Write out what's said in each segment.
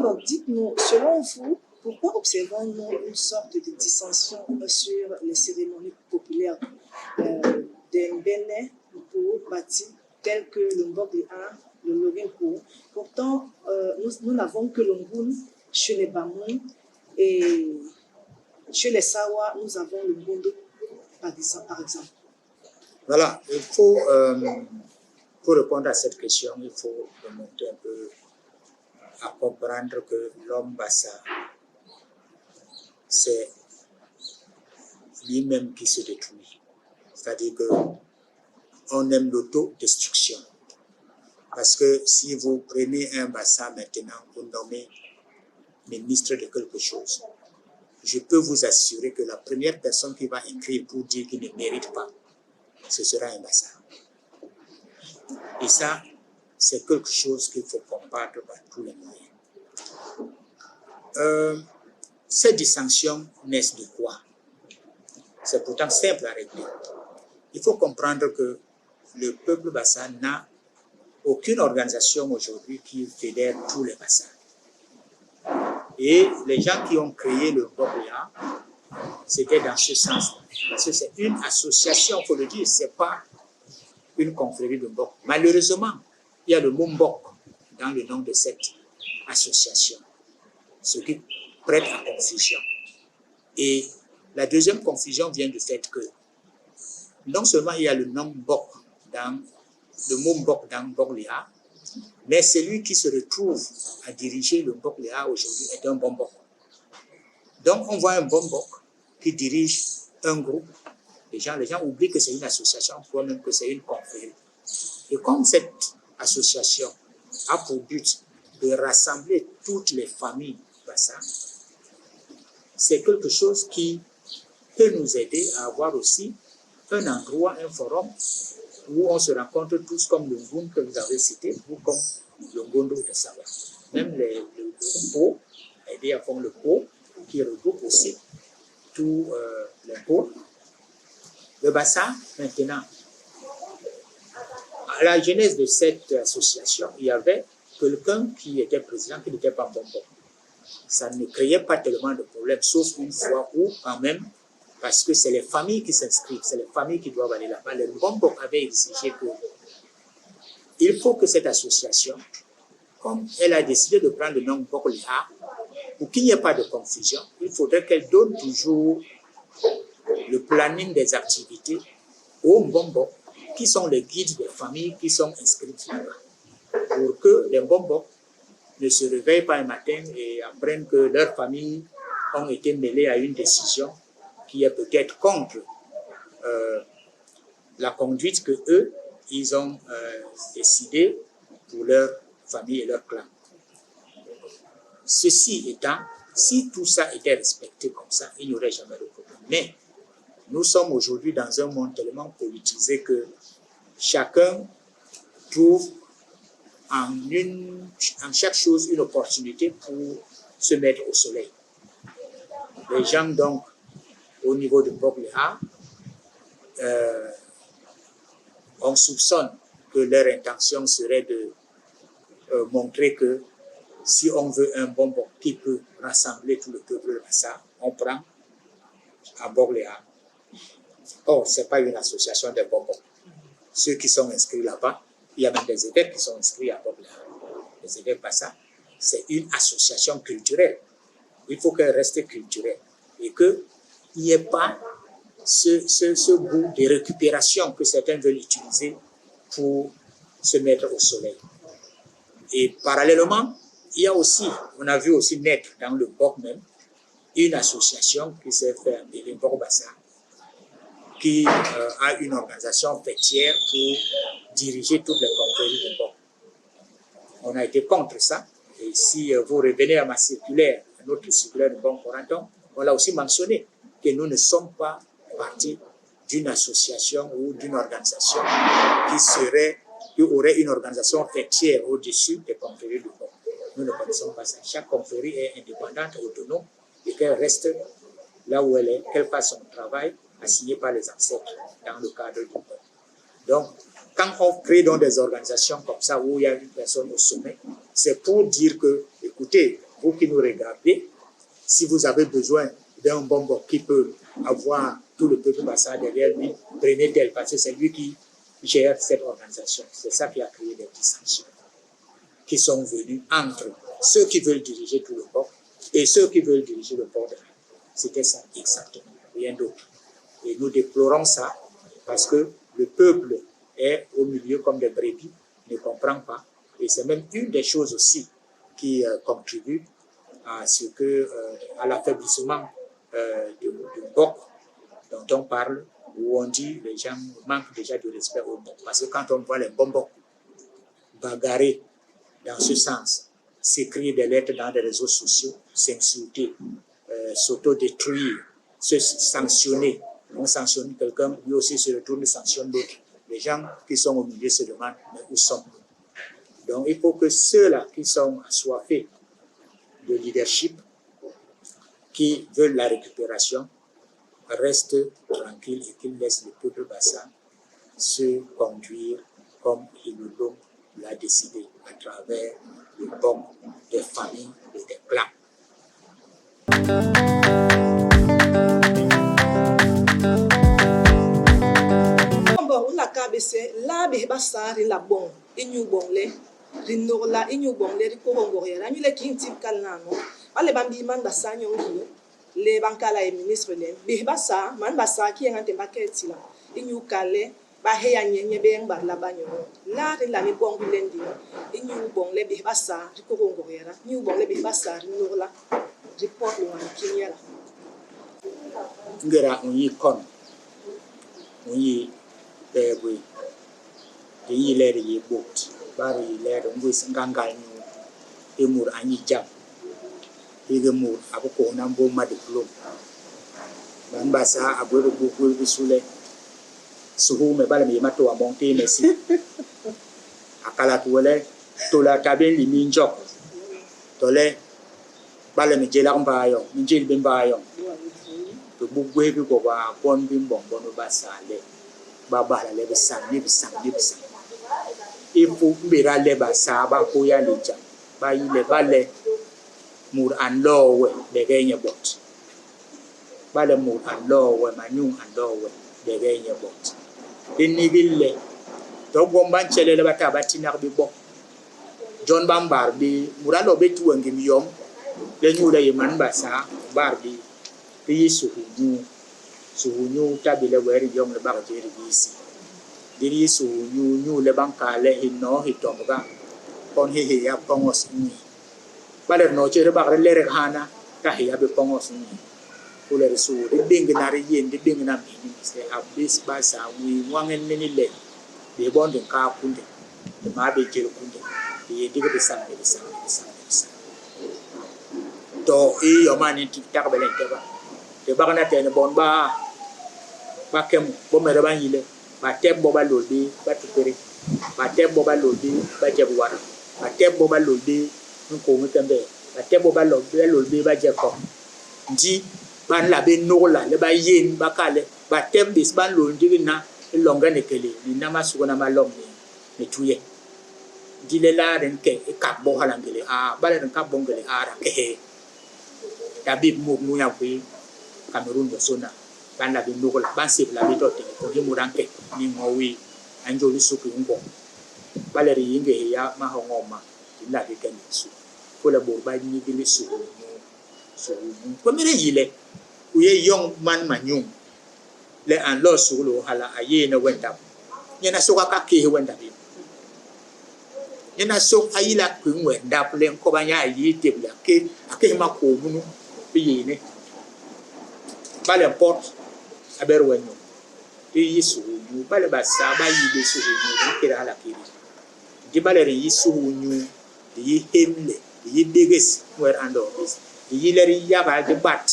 Lombok, dites-nous, selon vous, pourquoi observons-nous une sorte de dissension sur les cérémonies populaires des Bénin pour bâtir tels que le Mbok de A, le Logenko? Pourtant, nous n'avons que le Ngoun chez les Bamoun et chez les Sawa, nous avons le Ngondo, par exemple. Voilà, il faut, pour répondre à cette question, il faut remonter un peu à comprendre que l'homme Bassa, c'est lui-même qui se détruit. C'est-à-dire qu'on aime l'autodestruction. Parce que si vous prenez un Bassa maintenant, vous nommez ministre de quelque chose, je peux vous assurer que la première personne qui va écrire pour dire qu'il ne mérite pas, ce sera un Bassa. Et ça, c'est quelque chose qu'il faut combattre par tous les moyens. Ces dissensions naissent de quoi? C'est pourtant simple à régler. Il faut comprendre que le peuple Bassa n'a aucune organisation aujourd'hui qui fédère tous les Bassas. Et les gens qui ont créé le Mbok-Léa, c'était dans ce sens. Parce que c'est une association, il faut le dire, ce n'est pas une confrérie de Mbok. Malheureusement, il y a le mot Mbok dans le nom de cette association, ce qui prête à confusion. Et la deuxième confusion vient du fait que non seulement il y a le nom Mbok dans le mot Mbok dans Mbok-Léa, mais celui qui se retrouve à diriger le Mbok-Léa aujourd'hui est un bon Mbok. Donc on voit un bon Mbok qui dirige un groupe. Les gens oublient que c'est une association, voire même que c'est une confrérie. Et comme cette association a pour but de rassembler toutes les familles Bassa, c'est quelque chose qui peut nous aider à avoir aussi un endroit, un forum où on se rencontre tous comme le Ngoun que vous avez cité, ou comme le Ngondo de Sawa. Même le Po, aider à faire le Po, qui regroupe aussi tous les Po. Le Bassa, maintenant, à la genèse de cette association, il y avait quelqu'un qui était président, qui n'était pas bon. Ça ne créait pas tellement de problèmes, sauf une fois où, quand même, parce que c'est les familles qui s'inscrivent, c'est les familles qui doivent aller là-bas. Le Mbok avait exigé que il faut que cette association, comme elle a décidé de prendre le nom Mbok-Léa, pour qu'il n'y ait pas de confusion, il faudrait qu'elle donne toujours le planning des activités aux Mbok, qui sont les guides des familles qui sont inscrites là-bas, pour que les Mbok ne se réveillent pas un matin et apprennent que leurs familles ont été mêlées à une décision qui est peut-être contre la conduite que eux, ils ont décidé pour leur famille et leur clan. Ceci étant, si tout ça était respecté comme ça, il n'y aurait jamais de problème. Mais nous sommes aujourd'hui dans un monde tellement politisé que chacun trouve en chaque chose une opportunité pour se mettre au soleil. Les gens, donc, au niveau de Mbok-Léa, on soupçonne que leur intention serait de montrer que si on veut un bon Mbok qui peut rassembler tout le peuple de Bassa, on prend à Mbok-Léa. Or, ce n'est pas une association de bons Mbok. Ceux qui sont inscrits là-bas, il y a même des évêques qui sont inscrits à Mbok-Léa. Les évêques Bassa, c'est une association culturelle. Il faut qu'elle reste culturelle et qu'il n'y ait pas ce goût de récupération que certains veulent utiliser pour se mettre au soleil. Et parallèlement, il y a aussi, on a vu aussi naître dans le Mbok même, une association qui s'est fait appeler Mbok Bassa, qui a une organisation fêtière pour diriger toutes les confréries de Mbok. On a été contre ça. Et si vous revenez à ma circulaire, à notre circulaire de Mbok Corenton, on l'a aussi mentionné, que nous ne sommes pas partie d'une association ou d'une organisation qui aurait une organisation fêtière au-dessus des confréries de Mbok. Nous ne connaissons pas ça. Chaque confrérie est indépendante, autonome, et qu'elle reste là où elle est, qu'elle fasse son travail assigné par les ancêtres dans le cadre du Mbok. Donc, quand on crée donc des organisations comme ça où il y a une personne au sommet, c'est pour dire que, écoutez, vous qui nous regardez, si vous avez besoin d'un bonbon qui peut avoir tout le peuple Bassa derrière lui, prenez tel, parce que c'est lui qui gère cette organisation. C'est ça qui a créé des dissensions qui sont venues entre ceux qui veulent diriger tout le port et ceux qui veulent diriger le port de la. C'était ça exactement, rien d'autre. Et nous déplorons ça parce que le peuple est au milieu comme des brebis, ne comprend pas. Et c'est même une des choses aussi qui contribue à ce que, à l'affaiblissement du BOC dont on parle, où on dit les gens manquent déjà de respect au BOC. Parce que quand on voit les bonbons bagarrer dans ce sens, s'écrire des lettres dans des réseaux sociaux, s'insulter, s'auto-détruire, se sanctionner. On sanctionne quelqu'un, lui aussi se retourne et sanctionne l'autre. Les gens qui sont au milieu se demandent, mais où sommes-nous? Donc il faut que ceux-là qui sont assoiffés de leadership, qui veulent la récupération, restent tranquilles et qu'ils laissent le peuple Bassa se conduire comme il l'a décidé à travers le bon des familles et des clans. La cabesse, la Bassa, la bon, in bon lait. Rinnola inyu bon le rikorongo ya ñu le kin tip kalnano ale bambi man basa nyo ngi le bankala e ministre le bi basa man basa ki ngante baketi la inyu kale ba he ya nyenye be ngba la banyo la ri la ni bon lendi inyu bon le bi basa rikorongo ya ñu bon le bi basa rinnola report lo an kinya la ngera unyi kon unyi bebwe yi le yi bot bari le ngwe sanganga nyu emur anyi jam mur aboko na mbo ma diplom ban basa aboro buku bisule suhu me bala me mato wa monte mesi akala tuwele tola taben li minjok tole bala me jela mba yo minjil bimba yo to bugwe bi ko ba kon bimbo bono basa le baba la le bisang ni bisang ifu mbira le basa ba ko ya le jam ba yi le bale mur an lowe de genya bot bale mur an lowe manyung an lowe de genya bot inni bille to gomban chele le bata batina bi bo John Bambar bi muralo be tuwangi miyom le nyula yeman basa barbi bi suhunyu tabile weri yom le ba jeri bisi diri suhunyu le banka le hinno hitomga kon he ya pongos ni bale no chere ba le re hana ta he ya be pongos ni ule su de ding na re yen de ding na mi se abis basa wi wangen ni le de bondin ka kunde de ma be jeri kunde de diga be sang to e yo mani ti ta bele teba de ba na te ne bon ba kem bo me ba yile ba te bo ba lodi ba tupere ba te bo ba lodi ba jebu wara ba te bo ba lodi nko mu tembe ba te bo ba lodi ba je ko ndi ban la be no la le ba yin ba kale ba tem bis ban lodi na longa ne kele ni na masu na malom ne tuye dile la den ke ka bo halangele a ba den ka bongele ara ke ya bib mu ya ku Cameroon do sona ban la be no la ban se la be to te ko mu ranke ni ngowi anjo ni su ku ngo baleri yinge ya ma hongoma la be kan su ko la bo ba ni bi su ko mere yile u ye yong man manyum le an lo su lo hala aye na wenda nyana so ka ke wenda bi nyana so ayila ku wenda ple ko ba nya yi te bla ke ake ma ko munu bi yene bale port aber wenyo yi su yu bale ba sa ba yi be su yu ke hala ke di baleri yi su yu yi hemle yi deges wer ando bis yi leri ya ba de bat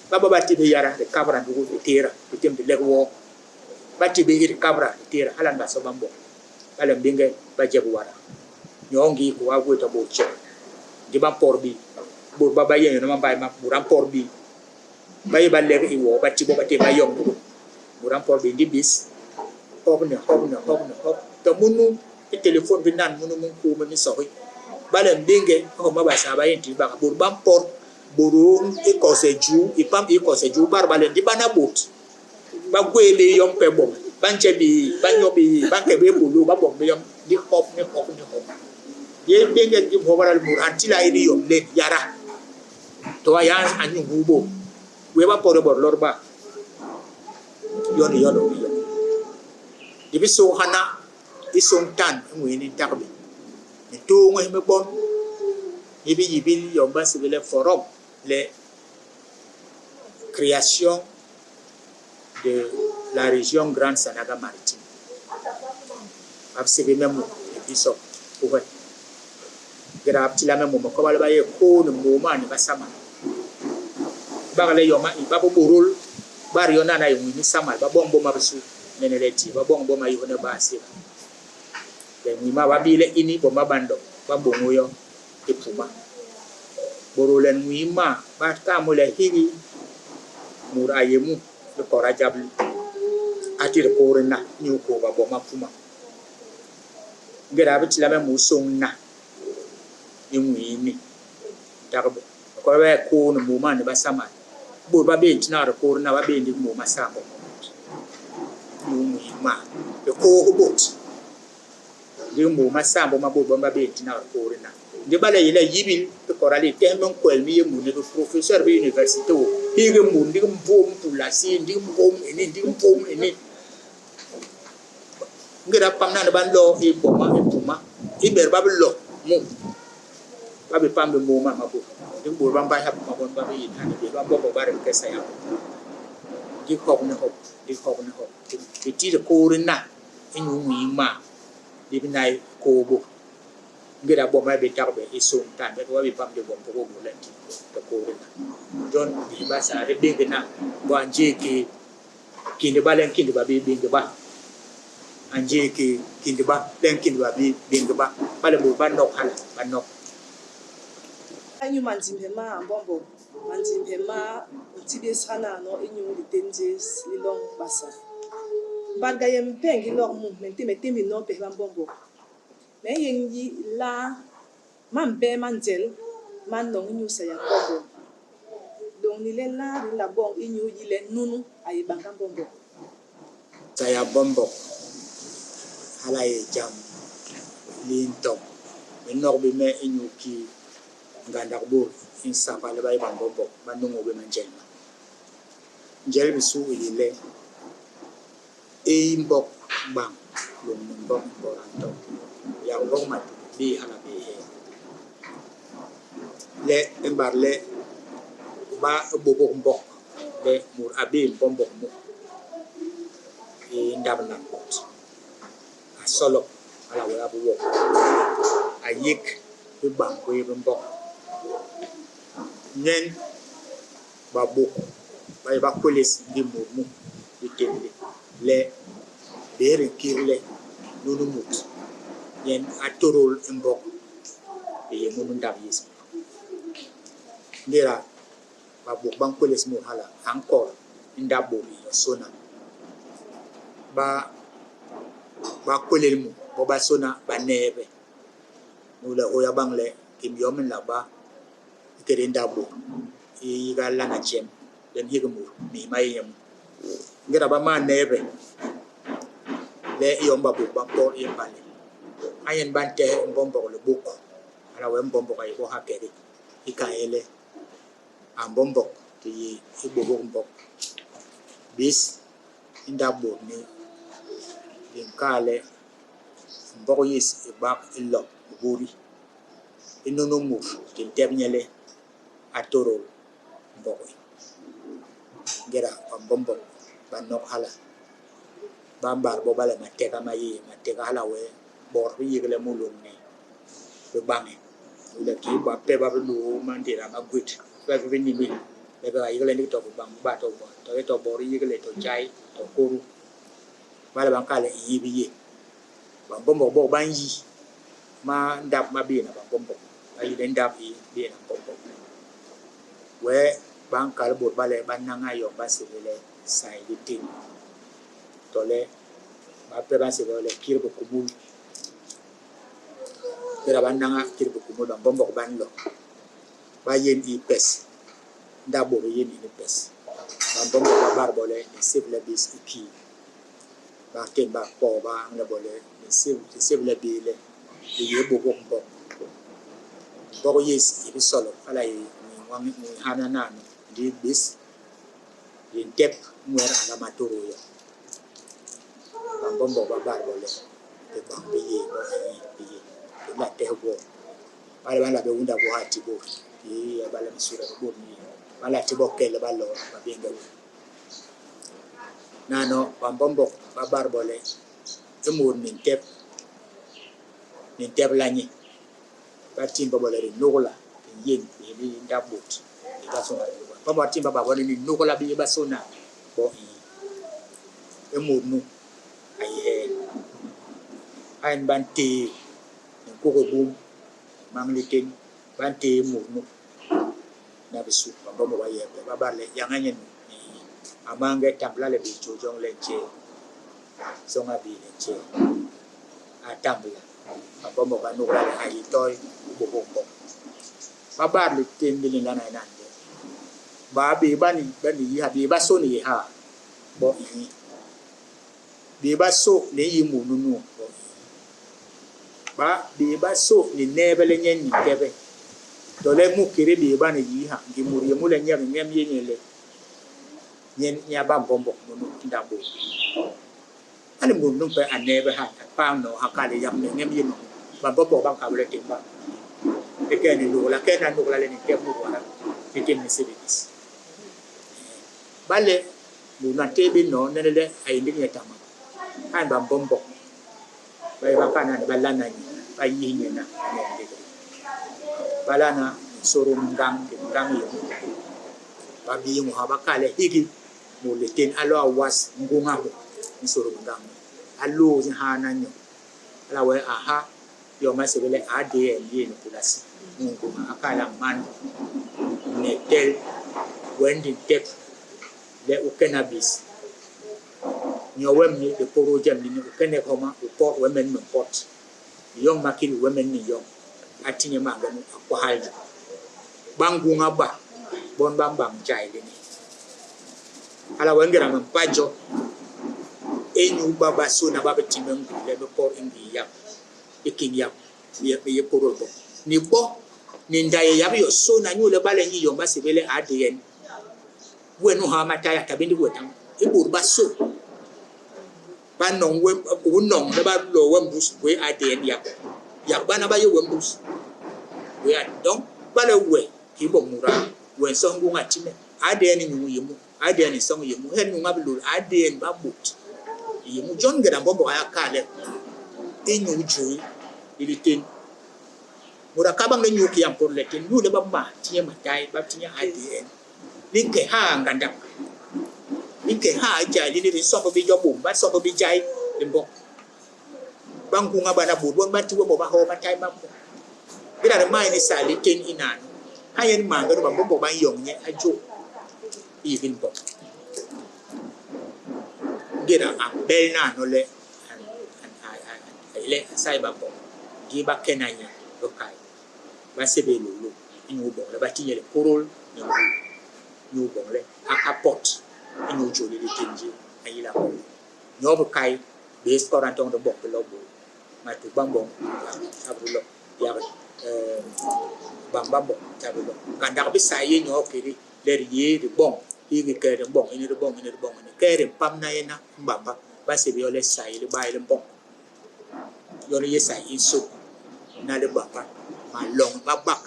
baba bati be yara de kabra ndugo de tera de tembe legwo bati be ir kabra de tera ala nga so bambo ala binge ba jebu wara nyongi ko wago to bo che di ba porbi bo baba yen no mambay ma buram porbi bay ba leg i wo bati bo bati ba yong buram porbi di bis hop to munu e telephone bi nan munu mun ko mi so balem dinge ko ma ba sa ba yin ti ba bor bam por boru e ko se ju e pam e ko se ju bar balem di bana bot ba gwele yom pe bom banche bi banyo bi banke be bulu ba bom yom di hop ni hop ni hop ye dinge di bobaral mur antila iri yom le yara to ya anyu hubo we ba por bor lor ba yon yon di biso hana isong tan ngwe ni takbe ni to ngwe me bon ibi yibil yomba civil forum les création de la région Grande Sanaga Maritime absebe même episo owe grab ti la même mo ko bala baye ko no mo ma ni basama bagale yoma ibabo borol bar yona na yumi ni sama ba bombo mabisu neneleti ba bombo ma yone basi de ni ma babile ini bo mabando ba bongoyo epuma borolen muima ba ka mo le hiri murayemu le korajabli atir korena ni ko ba bo mapuma ngera biti la me musonna ni muini takabo ko ba ko no muma ni basama bo ba be tina ko na ba be ndi mo masako muima be ko bot ndi mo masambo mabo ba be tina ko na ndi bala yele yibil to korali temon ko elmi yemu ni professeur be université o hige mu ndi mbom pula si ndi mbom eni ngera pamna na ban lo e boma e puma e ber ba lo mu ba be pam be mo ma mabo ndi bo ba ba ha ma bon ba be ina ni be ba bo ba re ke sa ya di hop na hop di ti de ko na enu muima di binai ko bo ngera bo ma be tarbe e so tan be wa be pam de bom ko bo le ti to ko na don di ba sa de be na bo anje ki kinde balen kinde ba be binge ba anje ki kinde ba den kinde ba be binge ba bale bo ba nok hala ba nok anyu manzimpema ambombo manzimpema utibie sana no inyu litenjes lilong basa barga yempengi lor mu menti no pe ambombo me yengi la mambe manzel man no inyu sa ya bombo donc ni le la bon inyu yile nunu ay banga bombo saya bombo hala ye jam linto menor be me inyu ki nganda bo insa pale bay bombo manungo be manjelma njel bisu ile e mbok bang lo mbok boranto ya mbok ma bi hala be le embarle ba bobo mbok le mur abi bombo mo e ndabna pot a solo ala wala bo ayik be bang ko be mbok nyen babu ba police di mumu di tembe le bere kirle nunu mut nyen atorol mbok e munu ndab yes ndera babu bang police mu hala encore ndabo sona ba kolel mu bo ba sona ba nebe mula oya bangle kim yomen la ba kere ndabo e gala na chem den higmu mi mai yam ngera ba ma nebe le yomba bu ba por e pale ayen bante mbombo le buko ala we mbombo kai ko hakeri ikaele ambombo ti ibobo mbok bis ndabo ni dinkale mboko yis e ba ilo buri inono mu tin temnyele atoro mboko gera ambombo banok hala bambar bo bala mateka mayi mateka hala we bor yigele mulun ni be bangi le ki ba pe ba lu mandira ma gut ba be ni mi le ba yigele ni to bang ba to bor yigele to chai to koru bala bankale yibiye bambombo bo banyi ma ndap ma bi na bambombo ay den dap yi bi na bambombo we bankal bo bale bananga yo basile sai ditin tole ba pe ba se le kirbo kubul kira bananga kiri bukumo dan bombo ban lo ba yen i pes nda bo yen i pes ban bombo ba bar bole ni sibla bis iki ba ken ba po ba ngla bole ni sibla bile ye bo bo bo yes i solo ala yi wang ni hanana di bis di tep muera ala maturo ya ban bombo ba bar bole te bang biye bo biye la te bo bale bala be unda bo hati bo ye bala misura bo ni bala te bo kele balo ba benga nano ban bombo ba bar bole te mur ni tep lani ba timba bole ri nogola yen ni ndabot ni ba sona ba timba ba bole ni nogola bi ba sona bo e mur nu ai bante ko ko bum manglitin bante murnu na bisu ba mo waye ba bale yanganyen amange tambla le bi jojong lenche songa bi lenche atambla ba mo ba no la ai toy bo ba bar le tin bi la na ba bi bani ha bi ba so ni ha bo bi ba so ne yi murnu ba bi ba so ni nebele nyen ni kebe to le mu kire bi ba ni yi ha ngi muri mu le nyam nyam ye nyele nyen nya ba bombo mu ndabo ani mu nu pe anebe ha pa no ha ka le yam ne nyam ye no ba bombo ba ka le timba e ke ni lu la ke na lu la le ni ke mu wala e ke ni sebis bale mu na tebi no ne le ai ndi nyetama ai ba bombo ba kana ba lana ni ba yi na balana sorum dang yi ba bi mu ha ba kale higi mo le ten alo awas ngunga ho ni sorum dang alo ni hana nyo ala we aha yo ma se bele ade ye ni kulasi ngunga akala man ne tel wendi tek le ukenabis nyowem ni de poro jam ni ukene koma uport women no pot yong makili women ni yong atinye manganu akwa halji bangunga ba bon bambam chai ni ala wengera mpajo enyu baba sona baba timem le por indi yap ikin yap ye poro bo ni bo ni ndaye yap yo sona nyu le bale nyi yo masibele adien wenu ha mataya tabindi wetam ibur baso ba non we ku non le ba lo we mbus we adien yap bana ba yo we mbus we donc bale we ki bo mura we songu ngatime adien ni yemu adien ni songu yemu hen ngabulu adien ba but yemu jon gada bombo aya kale inyu jui ilitin mura kabang le nyuki am por le tin nu le ba ma tie matai ba tie adien linke ha nganda linke ha jai ni ni so bi jo bum ba so bi jai limbo bangku ngabana budwon ba tuwa ba ho matai ma bila de mai ni sali tin inan hayen manga no ba bombo ba yong nye ajo even bo gera a belna no le le sai ba bo gi ba kenanya lokai ba sebe lulu inu bo le ba tinye le porol ni bo le a pot inu joli le tinji ayila ko nyobo kai base korantong do bo lo bo ma tu bambong abulo ya bambambo tabulo kanda ko bisaye nyo kiri le ye de bon igi kere bon ini de bon ini kere pam na ena mbamba ba se bi ole sai le ba ile bon yo le sai iso na le baba ma long ba bak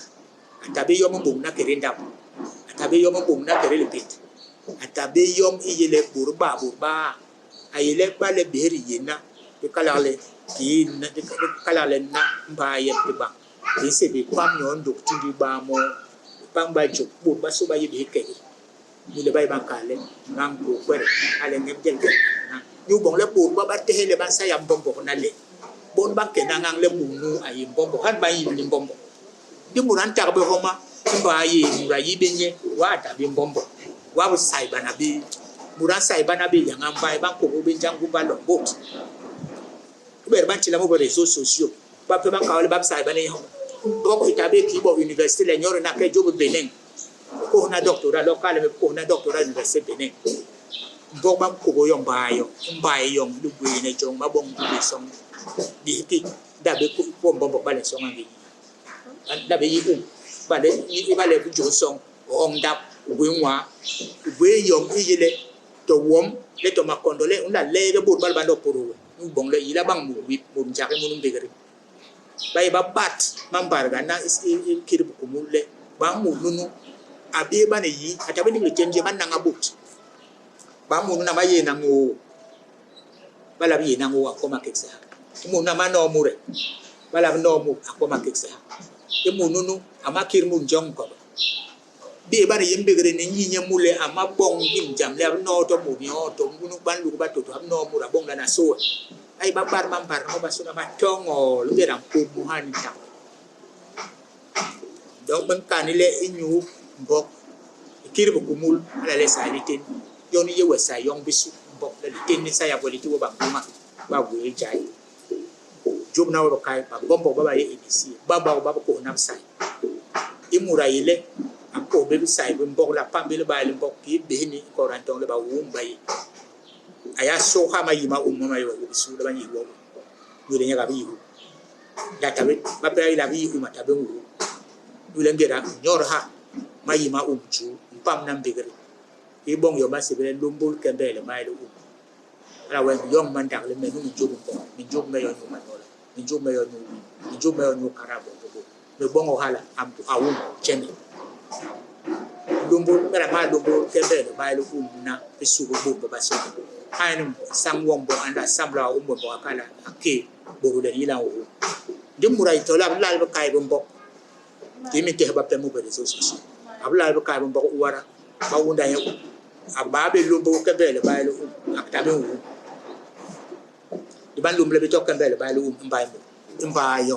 atabe yo mo na kere ndam atabe yo mo na kere le pit atabe yo iyele burba ayele ba le beri yena de kala le ki na de kala le na mba ye de ba ese bi pam nyon dok ti ba mo pam ba jo bu ba so ba ye bi ke ni le ba kale ngam ko kwere ale ngem jel na ñu bon le bu ba te le ba sa yam bombo na le bon ba ke na ngang le mu nu ayi bombo han ba yi ni bombo di mu ran ta be homa mba yi mu ra yi benye wa ta bi bombo wa bu sai ba na bi mu ran sai ba na bi yangam ba ko be jangu ba lo bot ber ban ti la mo réseaux sociaux ba pe man kawle bab sai bane bok itabe ki bo université le nyoro na ke job Benin ko na doctorat local me ko na doctorat université Benin bok bam ko go yom bayo mbayo du bwe ne jong ba bong du song di ki da be ko bombo bale song angi da be yi bale yi bale bu jo song ong dap bwe nwa bwe yom yile to wom le to makondole unda le be bot bal bando poro bong le ila bang mu wi mu jake mu numbe gari bay ba bat mambar ga na kiri bu kumule ba mu nunu abi ba ne yi atabe ni le chenje man na ngabut ba mu na ba ye na ngo bala bi na ngo akoma keksa mu na ma no mure bala no mu akoma keksa e mu nunu ama kir mu jong ko bi ba ne yembe gari ne nyi nyemule ama bong dim jam le no to mu ni to mu ban lu ba to no mu ra bong la na so ay babar mambar no basuna matongo lu beram ku muhan ta do ban kanile inyu mbok kirbu kumul ala le salitin yoni ye wasa yong bisu mbok la tin ni saya boliti wo ba kuma ba gu jai job na wo kai ba bombo ba ye inisi ba ko nam sai imura ile ko be sai be mbok la pambele ba le mbok ki be ni ko rantong le ba wu mbai aya so ha ma yima umma yo bisu da ban yi wo yo de nyaga bi yu da tabe ba pe ila bi yu ma tabe wu du le ngera nyor ha ma yima umju pam nam bigri e bong yo ma se be lumbul kembe le mai lu ala wen yom man dak le menu jobu ko min job me yo ma no min job me yo no karabo bo le bong o hala am tu awu chene lumbul mera ma lumbul kembe le mai lu na e su bo ba so hainum sam wombo anda samla umbo bo akala ake bo le ila o dim murai to la ba kai bombo dimi te ba pe mo be so so abla ba kai bombo wara ba wunda ya ababe lumbo ke bele ba lu akta be wu di ban lum le be to ke bele ba lu mbai mo mbai yo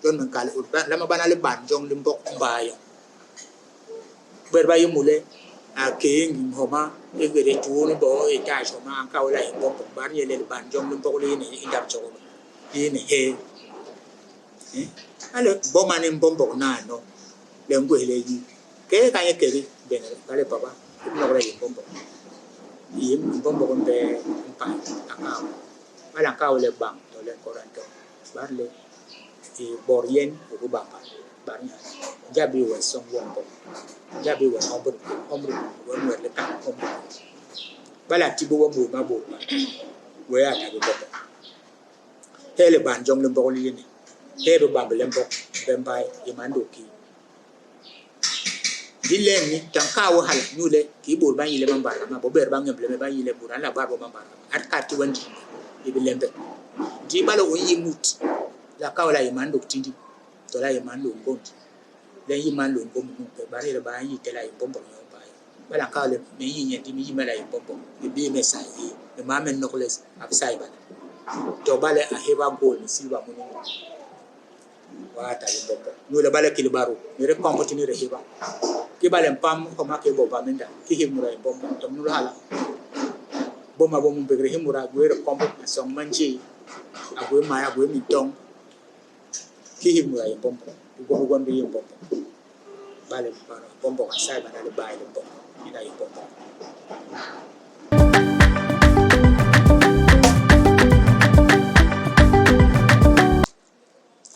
don man kale la ma bana le ban jong limbo mbai yo ber ba yimule ake ngi homa e gere tuoni bo e ta so ma ka wala e bo bar ye le ban jom lim bo le ne indam so ni ne he ale bo mane mbombo na no le ngwe le yi ke ka ye keri ben kale papa no le mbombo yi mbombo ko be mpa aka wala ka wala bang to le koranto bar le e borien ko ba bar nya jabi wa song wombo jabi wa ombo wa le ka ombo bala tibo wa bo ma bo we ata be bo hele ban jong le bo li ni he be ba le bo bembai e mando ki dile ni tanka wo hala nyule ki bo ban yile man ba ma bo ber ban ngem le ban yile buran la ba bo man ba at ka ti wandi e be lembe di bala wo yi mut la ka wala e mando tindi to la e mando ngonti le yi mando ngom ko bare le ba yi te la e bombo yo ba bala ka le me yi nyandi mi mala e bombo e be me sai e ma men nokles ab sai ba to bale a heba gol ni silba mun wa ta le bombo no le bale kili baro ni re compotini re heba ki bale pam ko ma ke bo ba menda ki himura e bombo to mun hala boma bo mun be re himura go re kombo so manje agwe ma agwe mi tong ki himura e bombo go go mbi e bombo bale para bombo ka sai ba le ba e bombo ina e bombo.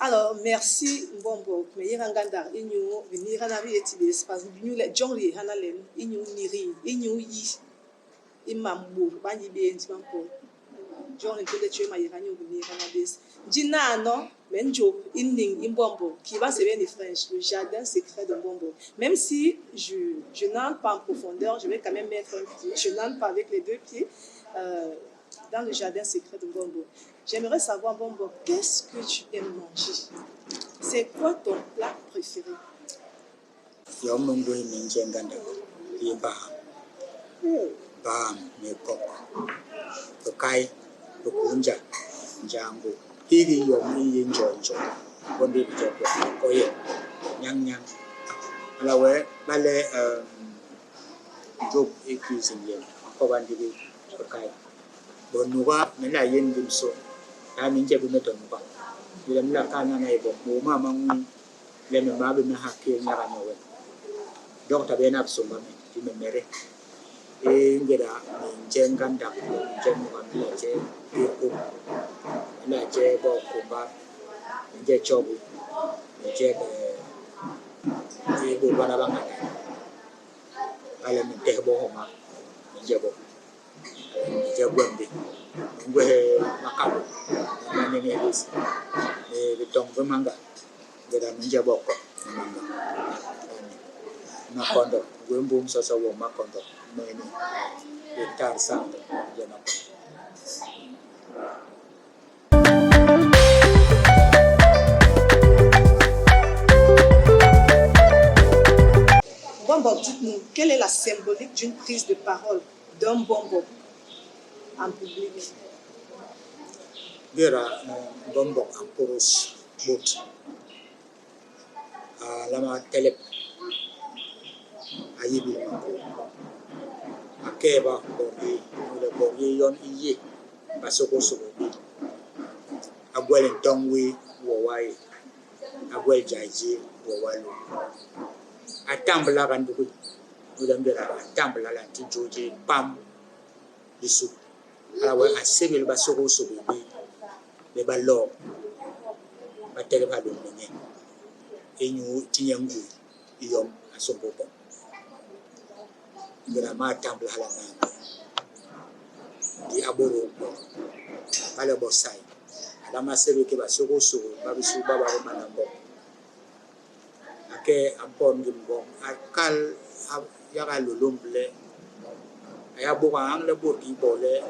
Alors, merci Mbombo. Mais il y a un gars qui venir à la vie et il se passe. Il y a des gens qui ont les il y a niri, il y a yi, il m'a mou, pas ni bien, tu m'as pas. John et tous les tueurs m'aient gagné au venir à la vie. Dina non, mais Joe, il Mbombo, qui va se bien les French, le jardin secret de Mbombo. Même si je n'entre pas en profondeur, je vais quand même mettre un pied. Je n'entre pas avec les deux pieds dans le jardin secret de Mbombo. J'aimerais savoir, Mbombo, qu'est-ce que tu aimes manger? C'est quoi ton plat préféré? Yom mungu minjenganda iba bam me kok kai kunja jango higi yom yi njonjo bondi jogo koye nyang ala we bale job e cuisine yen ko bandi bi kai bonuwa mena yen dimso na minje bi meto nuwa Il aime la canne à époque. Mon maman, les mêmes meubles, mais à qui il n'y a pas de donc, tu as bien absolument, tu me mérites. Et il y a un ganda, Makondo, Wimbum Sosa Makondo, Many, the Tar Sound, Bon Bob, dites-nous, quelle est la symbolique d'une prise de parole d'un bon Bob en public? Vera, Bombo, Amporos, Boat, Lama Telep, Ayibi, Akeba, Borgi, le Borgi Yon Iye, Basoko Sobi, Abuel and Tongwe, Wawai, Abuel Jaiji, Wawalu. A tambla kan duku udambera a tambla la ti joje pam bisu ala wa asebel ba soko sobe be ba lo ba tele ba do ne enyu tinyangu iyom asombo bo bera ma tambla la na di aboro bo ala bo sai ala ma sebe ke ba soko sobe ba bisu ba ba na bo ke ampon gimbong akal yaga lulumble aya buka ang le burki bole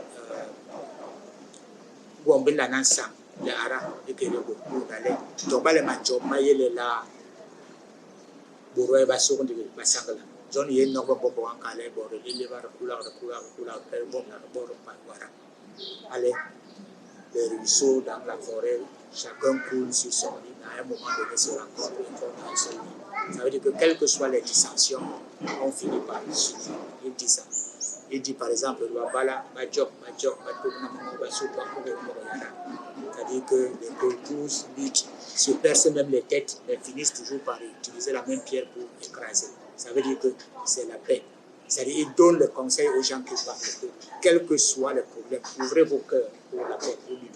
gombinda nansa le ara ekele burku dale to bale mancho mayele la burwe basoko ndi basangala zone yen no bo bo ankale bore le bar kula per bom na boro pa wara ale le ruisseau dans la forêt chacun coule sur son lit à un moment donné se rencontre et forme un seul lit. Ça veut dire que quelles que soient les dissensions, on finit par suivre. Il dit ça. Il dit par exemple, c'est-à-dire que les peuples luttent, se percent même les têtes, mais finissent toujours par utiliser la même pierre pour écraser. Ça veut dire que c'est la paix. C'est-à-dire qu'il donne le conseil aux gens qui parlent, que quels que soient les problèmes, ouvrez vos cœurs pour la paix, pour l'union,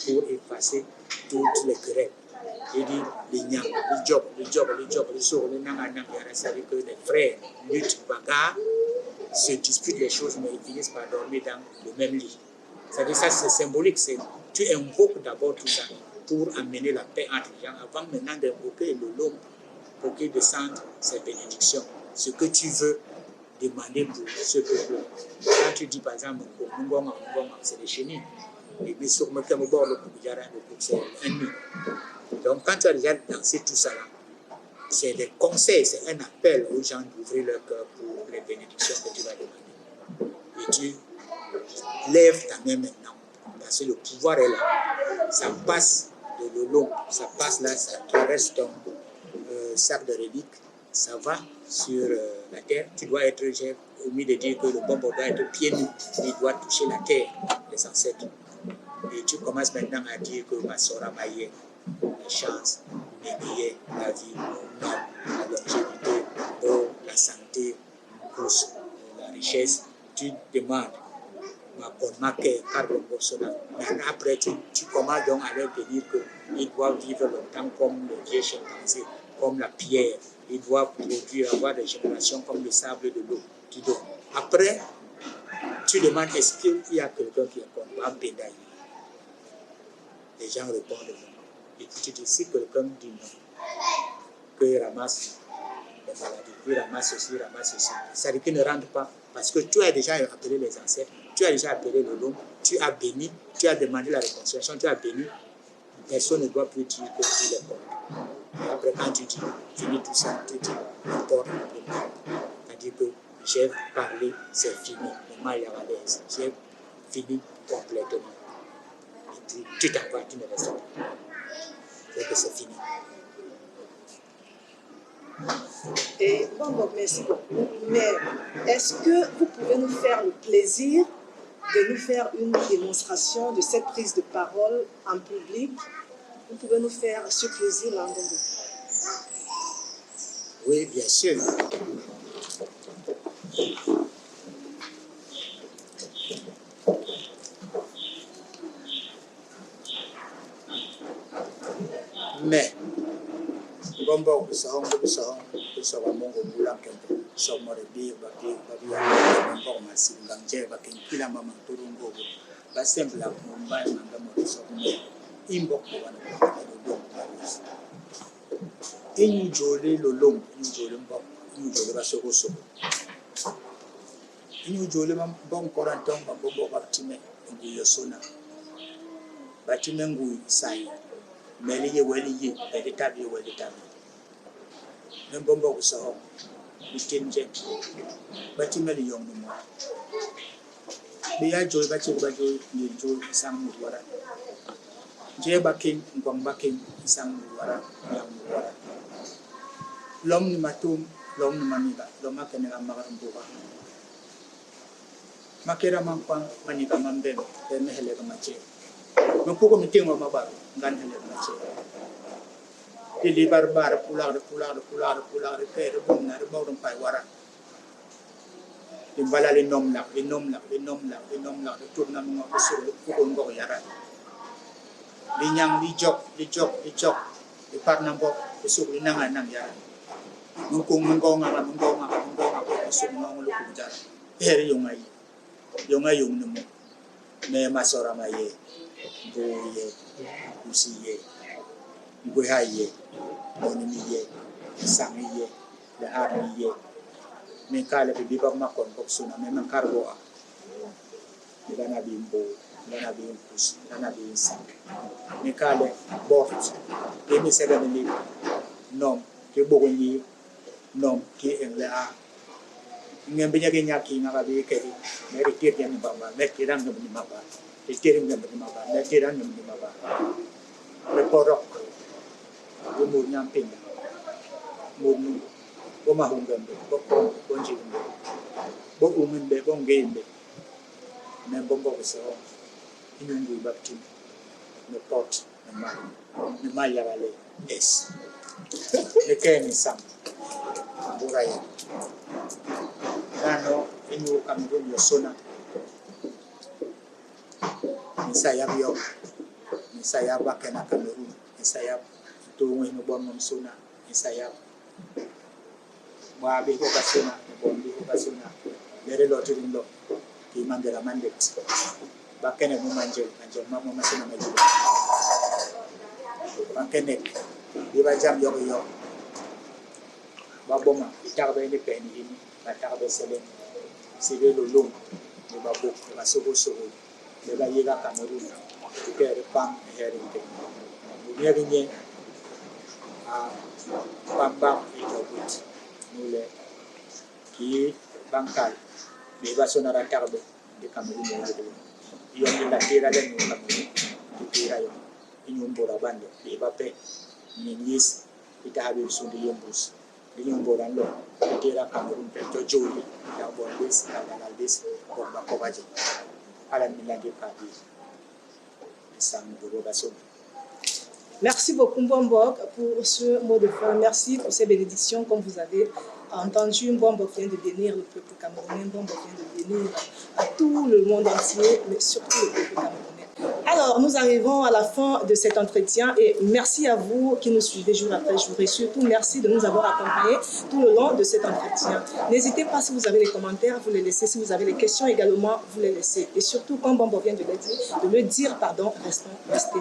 pour effacer toutes les querelles. Il dit, les jobs, les sourds, les nanganang, c'est-à-dire que les frères luttent, bagarrent, se disputent les choses, mais ils finissent par dormir dans le même lit. C'est-à-dire ça, c'est symbolique. Tu invoques d'abord tout ça pour amener la paix entre les gens, avant maintenant d'invoquer le lot pour qu'il descende ses bénédictions. Ce que tu veux demander pour ce peuple. Quand tu dis par exemple, c'est les chenilles, et puis sur le bord, c'est ennemi. Donc quand tu as déjà dansé tout ça là, c'est des conseils, c'est un appel aux gens d'ouvrir leur cœur pour les bénédictions que tu vas demander. Et tu lèves ta main maintenant, parce que le pouvoir est là. Ça passe de l'eau, ça passe là, ça traverse ton sac de reliques, ça va sur la terre. Tu dois être, j'ai omis de dire que le bon doit être pieds nus, il doit toucher la terre, les ancêtres. Et tu commences maintenant à dire que ma sora maillée, la chance, les billets, la vie, la longévité, la santé, la richesse. Tu demandes après tu commences donc à leur dire qu'ils doivent vivre longtemps comme le vieux chimpanzé, comme la pierre. Ils doivent produire, avoir des générations comme le sable de l'eau. Après, tu demandes est-ce qu'il y a quelqu'un qui est comme Bédaï. Les gens répondent non. Et puis tu dis si quelqu'un dit non, qu'il ramasse les maladies, qu'il ramasse ceci. C'est-à-dire qu'il ne rentre pas. Parce que tu as déjà appelé les ancêtres, tu as déjà appelé le nom, tu as béni, tu as demandé la réconciliation, tu as béni. Personne ne doit plus dire qu'il est contre. Et après, quand tu dis, finis tout ça, tu dis, n'importe quoi. C'est-à-dire que j'ai parlé, c'est fini. Le mal est à l'aise. J'ai fini complètement. Et puis, tu t'en vas, tu ne restes pas. C'est que c'est fini. Et bon, merci beaucoup. Mais est-ce que vous pouvez nous faire le plaisir de nous faire une démonstration de cette prise de parole en public vous pouvez nous faire ce plaisir là, Ngombo? Oui, bien sûr. Mais, Ngombo, Sahong, Mongo, Bulang, Somore, Big, Babi, Ngombo, Massi, Gangje, Bakin, Kilamama, Turungo, Basembla, Mumbai, Mandamo, Somo, Imbok, Paris. In Jolly Lolom, in Jolimbo, in Jolibaso. In Jolim, Bon Coranton, Bobo Batime, in Yosona. Batimengu Sai, Meli, Welly, Editabi, Welitabi. Mbombo Saho, Bitinje, Batimeli Young no more. Be a joy, Bajo, you joy, Sam Wara. Jeba King, Bombaking, Sam Wara, Young Wara. Lom Matum, Lom Maniga, Lomakanela Marambuba. Makera Mampang, Maniga Mambem, the Mehelega Mache. No poco meeting of Mabar, Ganhelega Mache. Ili barbar pular, kaya bom na bawdong paywara. Imbala linom lang, tur na mga usul, kukun ko yara. Linyang lijok, ipar ng bok, usul linangan ng yara. Mungkong mungkong usul mga ulukong jara. Pero yung namo, may masora maye, buye, usiye, buhaye. Monimiye, Samiye, the Harmiye, Menkale, the Bibab Makon, Boxuna, Memancarboa, the Lanabimbo, Lanabimpus, Lanabinsa, Menkale, Bort, Amy Seven, Nom, Kibogni, Nom, Ki and Lea, Nambiyaki, Narabi, Mary Kirian Baba, Mekiran of the Maba, the Kirin of the Maba, Mekiran of the Maba, Reporok. Mud nyamping, mud bomahungan, bonjing, bokumin be, bonggain be, membombo so, inungu bakti, the pot, the mayavale, yes. The cane is some, Buraya. Nano, inu Cameroon, your sona, Nisayabio, Nisayabakana Cameroon, Nisayab. Tungo bon suna isaya wa bi ko kasuna bon bi ko kasuna dere lo tirin lo ki mangera mandet bakene mo manjel mamo masina majiba bakene bi ba jam yo ba boma tarbe ni peni ni ba tarbe selen sibe lo lum ni ba bo ba sogo le ba yega Cameroon ki kere pam herinte ni yaginye Bambang Ijobut Nule Ki Bangkal Beba Sonara Tarbe di Cameroon Yon la tira dan Cameroon di tira yon inyumbora bande Beba pe Ninis ita habib sundi yombus di nyumboran lo tira Cameroon pe jojoli da bondis analis ko ba ko baje ala miladi kadi sang buroga so. Merci beaucoup Mbombok pour ce mot de fin. Merci pour ces bénédictions. Comme vous avez entendu, Mbombok vient de bénir le peuple camerounais. Mbombok vient de bénir à tout le monde entier, mais surtout le peuple camerounais. Alors, nous arrivons à la fin de cet entretien et merci à vous qui nous suivez jour après jour et surtout merci de nous avoir accompagnés tout le long de cet entretien. N'hésitez pas, si vous avez les commentaires, vous les laissez. Si vous avez les questions également, vous les laissez. Et surtout, comme Mbombok vient de le dire, restez.